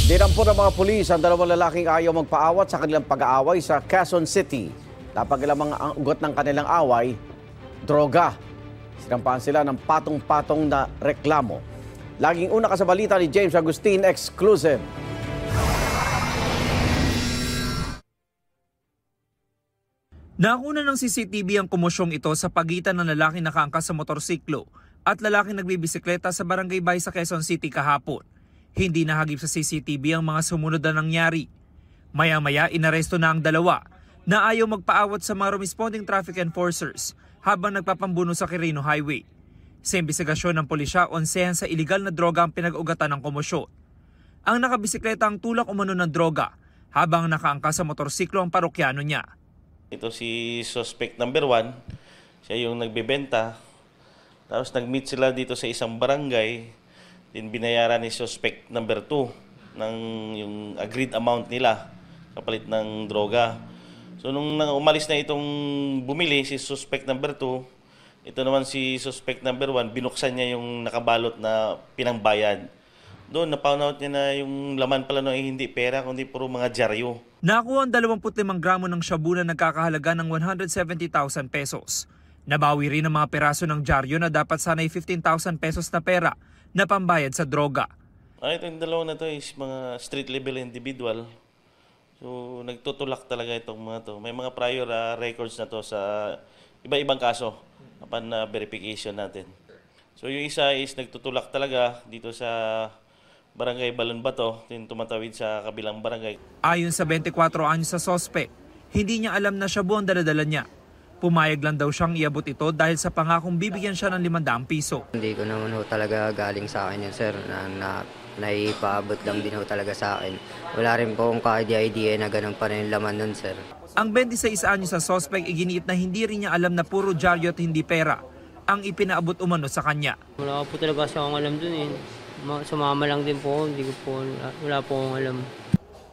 Dinampo ng mga pulis ang dalawang lalaking ayaw magpaawat sa kanilang pag-aaway sa Quezon City. Napag-ilang mga ugot ng kanilang away, droga. Sinampahan sila ng patong-patong na reklamo. Laging una ka sa balita ni James Agustin, exclusive. Nakuna ng CCTV ang komosyong ito sa pagitan ng lalaking nakaangkas sa motorsiklo at lalaking nagbibisikleta sa Barangay Bay sa Quezon City kahapon. Hindi nahagip sa CCTV ang mga sumunod na nangyari. Maya-maya inaresto na ang dalawa na ayaw magpaawat sa mga responding traffic enforcers habang nagpapambuno sa Quirino Highway. Sa imbestigasyon ng pulisya, onsehan sa iligal na droga ang pinag-ugatan ng komosyon. Ang nakabisikleta ang tulak umano ng droga habang nakaangkas sa motorsiklo ang parokyano niya. Ito si suspect number 1, siya yung nagbebenta. Tapos nag-meet sila dito sa isang barangay. Din binayaran ni suspect number 2 ng yung agreed amount nila kapalit ng droga. So nung umalis na itong bumili si suspect number 2, ito naman si suspect number 1, binuksan niya yung nakabalot na pinangbayad. Doon napaunawat niya na yung laman pala no, hindi pera kundi puro mga dyaryo. Nakuha ang 25 gramo ng shabu na nagkakahalaga ng 170,000 pesos. Nabawi rin ang mga peraso ng dyaryo na dapat sana'y 15,000 pesos na pera na pambayad sa droga. Itong dalawa na to is mga street level individual. So nagtutulak talaga itong mga to. May mga prior records na to sa iba-ibang kaso upon verification natin. So yung isa is nagtutulak talaga dito sa Barangay Balonbato, yung tumatawid sa kabilang barangay. Ayon sa 24 anyos sa sospek, hindi niya alam na shabu ang daladala niya. Pumayag lang daw siyang iabot ito dahil sa pangakong bibigyan siya ng 500 piso. Hindi ko naman talaga galing sa akin yun, sir. Naipaabot lang din talaga sa akin. Wala rin po akong ka-idea na ganun pa rin laman nun, sir. Ang 26 anyos sa sospek iginiit na hindi rin niya alam na puro dyaryo at hindi pera ang ipinaabot umano sa kanya. Wala po talaga siya akong alam dun eh. Sumama lang din po, wala po akong alam.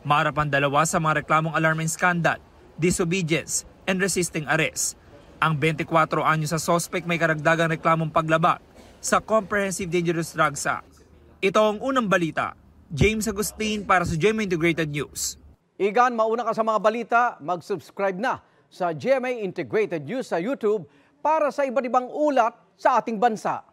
Marap ang dalawa sa mga reklamong alarming scandal, disobedience, and resisting arrest. Ang 24 anyos sa suspect may karagdagang reklamong paglabag sa Comprehensive Dangerous Drugs Act. Ito ang unang balita. James Agustin para sa GMA Integrated News. Igan, mauna ka sa mga balita, mag-subscribe na sa GMA Integrated News sa YouTube para sa iba't ibang ulat sa ating bansa.